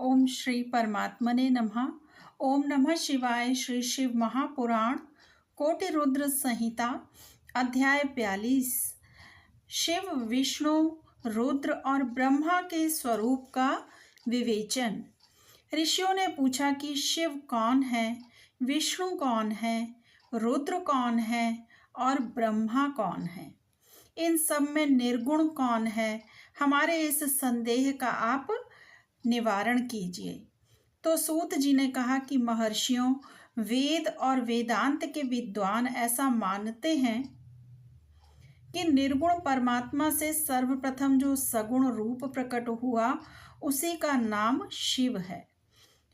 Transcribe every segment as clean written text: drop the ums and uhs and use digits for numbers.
ओम श्री परमात्मने नमः। ओम नमः शिवाय। श्री शिव महापुराण कोटि रुद्र संहिता अध्याय 42। शिव, विष्णु, रुद्र और ब्रह्मा के स्वरूप का विवेचन। ऋषियों ने पूछा कि शिव कौन है, विष्णु कौन है, रुद्र कौन है और ब्रह्मा कौन है। इन सब में निर्गुण कौन है। हमारे इस संदेह का आप निवारण कीजिए। तो सूत जी ने कहा कि महर्षियों, वेद और वेदांत के विद्वान ऐसा मानते हैं कि निर्गुण परमात्मा से सर्वप्रथम जो सगुण रूप प्रकट हुआ उसी का नाम शिव है।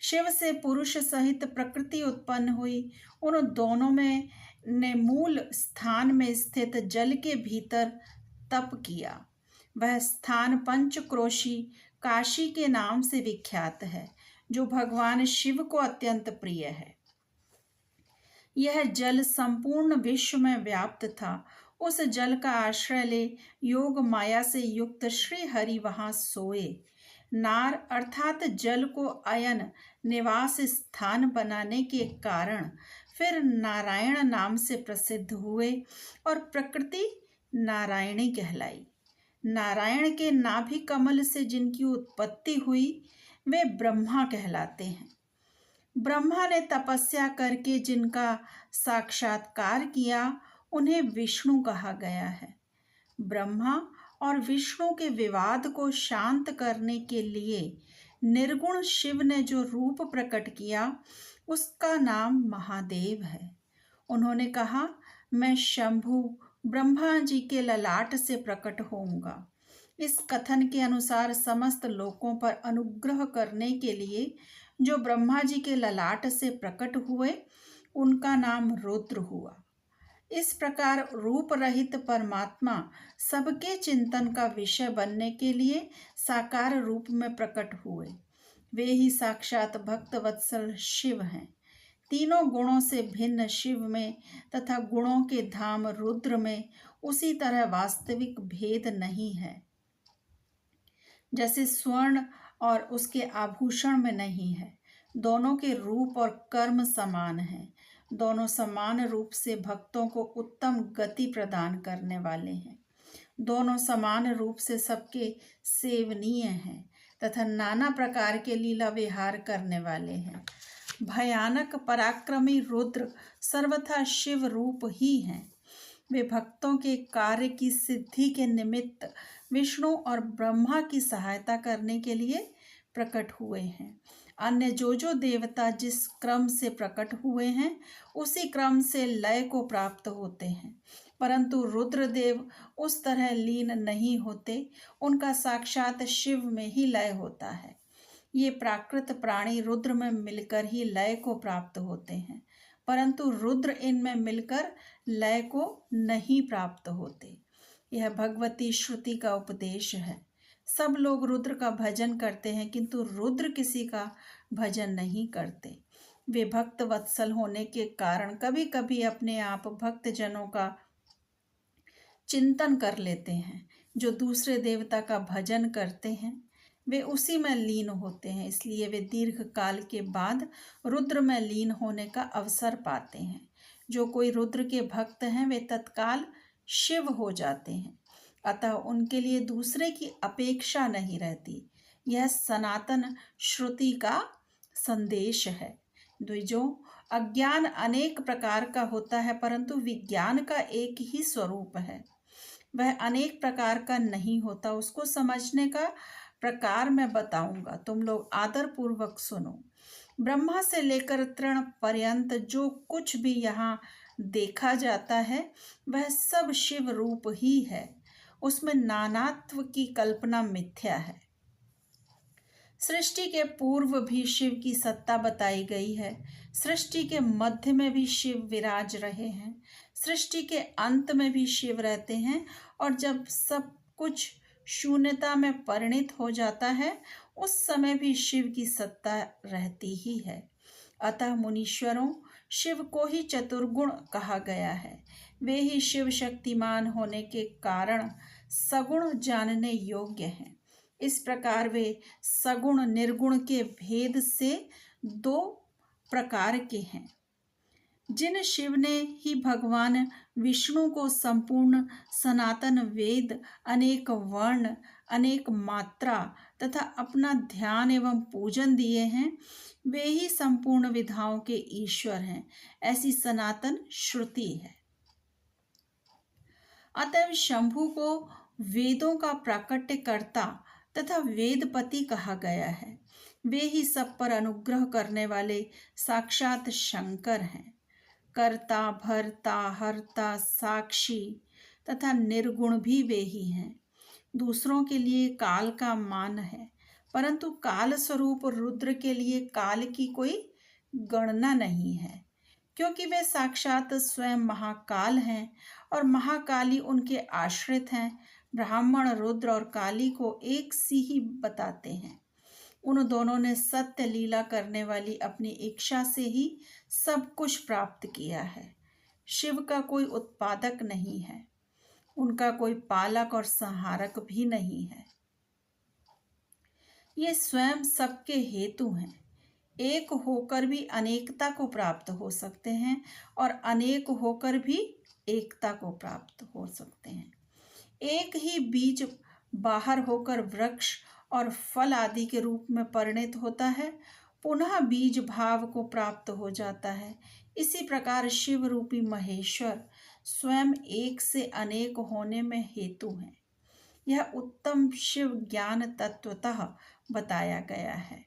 शिव से पुरुष सहित प्रकृति उत्पन्न हुई। उन दोनों में ने मूल स्थान में स्थित जल के भीतर तप किया। वह स्थान पंचक्रोशी काशी के नाम से विख्यात है, जो भगवान शिव को अत्यंत प्रिय है। यह जल संपूर्ण विश्व में व्याप्त था। उस जल का आश्रय ले योग माया से युक्त श्री हरि वहां सोए। नार अर्थात जल को अयन निवास स्थान बनाने के कारण फिर नारायण नाम से प्रसिद्ध हुए और प्रकृति नारायणी कहलाई। नारायण के नाभि कमल से जिनकी उत्पत्ति हुई वे ब्रह्मा कहलाते हैं। ब्रह्मा ने तपस्या करके जिनका साक्षात्कार किया उन्हें विष्णु कहा गया है। ब्रह्मा और विष्णु के विवाद को शांत करने के लिए निर्गुण शिव ने जो रूप प्रकट किया उसका नाम महादेव है। उन्होंने कहा, मैं शंभु ब्रह्मा जी के ललाट से प्रकट होऊंगा। इस कथन के अनुसार समस्त लोकों पर अनुग्रह करने के लिए जो ब्रह्मा जी के ललाट से प्रकट हुए उनका नाम रुद्र हुआ। इस प्रकार रूप रहित परमात्मा सबके चिंतन का विषय बनने के लिए साकार रूप में प्रकट हुए। वे ही साक्षात भक्त वत्सल शिव हैं। तीनों गुणों से भिन्न शिव में तथा गुणों के धाम रुद्र में उसी तरह वास्तविक भेद नहीं है, जैसे स्वर्ण और उसके आभूषण में नहीं है। दोनों के रूप और कर्म समान हैं। दोनों समान रूप से भक्तों को उत्तम गति प्रदान करने वाले हैं। दोनों समान रूप से सबके सेवनीय हैं तथा नाना प्रकार के लीला विहार करने वाले हैं। भयानक पराक्रमी रुद्र सर्वथा शिव रूप ही हैं। वे भक्तों के कार्य की सिद्धि के निमित्त विष्णु और ब्रह्मा की सहायता करने के लिए प्रकट हुए हैं। अन्य जो देवता जिस क्रम से प्रकट हुए हैं उसी क्रम से लय को प्राप्त होते हैं, परंतु रुद्रदेव उस तरह लीन नहीं होते। उनका साक्षात शिव में ही लय होता है। ये प्राकृत प्राणी रुद्र में मिलकर ही लय को प्राप्त होते हैं, परंतु रुद्र इनमें मिलकर लय को नहीं प्राप्त होते। यह भगवती श्रुति का उपदेश है। सब लोग रुद्र का भजन करते हैं, किंतु रुद्र किसी का भजन नहीं करते। वे भक्त वत्सल होने के कारण कभी कभी अपने आप भक्त जनों का चिंतन कर लेते हैं। जो दूसरे देवता का भजन करते हैं वे उसी में लीन होते हैं, इसलिए वे दीर्घ काल के बाद रुद्र में लीन होने का अवसर पाते हैं। जो कोई रुद्र के भक्त हैं वे तत्काल शिव हो जाते हैं, अतः उनके लिए दूसरे की अपेक्षा नहीं रहती। यह सनातन श्रुति का संदेश है। द्विजों, अज्ञान अनेक प्रकार का होता है, परंतु विज्ञान का एक ही स्वरूप है। वह अनेक प्रकार का नहीं होता। उसको समझने का प्रकार मैं बताऊंगा, तुम लोग आदर पूर्वक सुनो। ब्रह्मा से लेकर तृण पर्यंत जो कुछ भी यहाँ देखा जाता है वह सब शिव रूप ही है। उसमें नानात्व की कल्पना मिथ्या है। सृष्टि के पूर्व भी शिव की सत्ता बताई गई है। सृष्टि के मध्य में भी शिव विराज रहे हैं। सृष्टि के अंत में भी शिव रहते हैं, और जब सब कुछ शून्यता में परिणित हो जाता है उस समय भी शिव की सत्ता रहती ही है। अतः मुनीश्वरों, शिव को ही चतुर्गुण कहा गया है। वे ही शिव शक्तिमान होने के कारण सगुण जानने योग्य हैं। इस प्रकार वे सगुण निर्गुण के भेद से दो प्रकार के हैं। जिन शिव ने ही भगवान विष्णु को संपूर्ण सनातन वेद, अनेक वर्ण, अनेक मात्रा तथा अपना ध्यान एवं पूजन दिए हैं, वे ही संपूर्ण विधाओं के ईश्वर हैं, ऐसी सनातन श्रुति है। अतएव शंभु को वेदों का प्राकट्यकर्ता तथा वेदपति कहा गया है। वे ही सब पर अनुग्रह करने वाले साक्षात शंकर हैं। कर्ता, भर्ता, हर्ता, साक्षी तथा निर्गुण भी वे ही हैं। दूसरों के लिए काल का मान है, परंतु काल स्वरूप रुद्र के लिए काल की कोई गणना नहीं है, क्योंकि वे साक्षात स्वयं महाकाल हैं और महाकाली उनके आश्रित हैं। ब्राह्मण रुद्र और काली को एक सी ही बताते हैं। उन दोनों ने सत्य लीला करने वाली अपनी इच्छा से ही सब कुछ प्राप्त किया है। शिव का कोई उत्पादक नहीं है, उनका कोई पालक और संहारक भी नहीं है। ये स्वयं सबके हेतु हैं। एक होकर भी अनेकता को प्राप्त हो सकते हैं और अनेक होकर भी एकता को प्राप्त हो सकते हैं। एक ही बीज बाहर होकर वृक्ष और फल आदि के रूप में परिणत होता है, पुनः बीज भाव को प्राप्त हो जाता है। इसी प्रकार शिव रूपी महेश्वर स्वयं एक से अनेक होने में हेतु हैं। यह उत्तम शिव ज्ञान तत्वतः बताया गया है।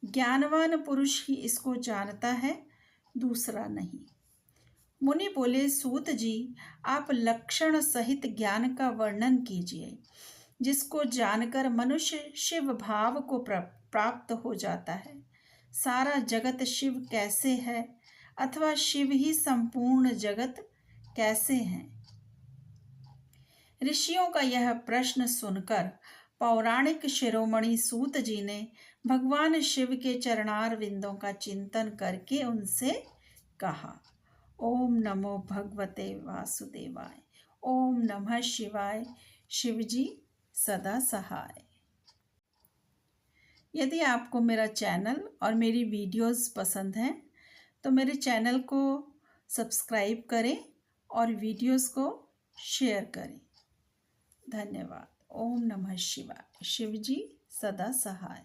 ज्ञानवान पुरुष ही इसको जानता है, दूसरा नहीं। मुनि बोले, सूत जी, आप लक्षण सहित ज्ञान का वर्णन कीजिए, जिसको जानकर मनुष्य शिव भाव को प्राप्त हो जाता है। सारा जगत शिव कैसे है, अथवा शिव ही संपूर्ण जगत कैसे हैं? ऋषियों का यह प्रश्न सुनकर पौराणिक शिरोमणि सूत जी ने भगवान शिव के चरणार विंदों का चिंतन करके उनसे कहा, ओम नमो भगवते वासुदेवाय। ओम नमः शिवाय। शिवजी सदा सहाय। यदि आपको मेरा चैनल और मेरी वीडियोस पसंद हैं तो मेरे चैनल को सब्सक्राइब करें और वीडियोस को शेयर करें। धन्यवाद। ओम नमः शिवाय। शिवजी सदा सहाय।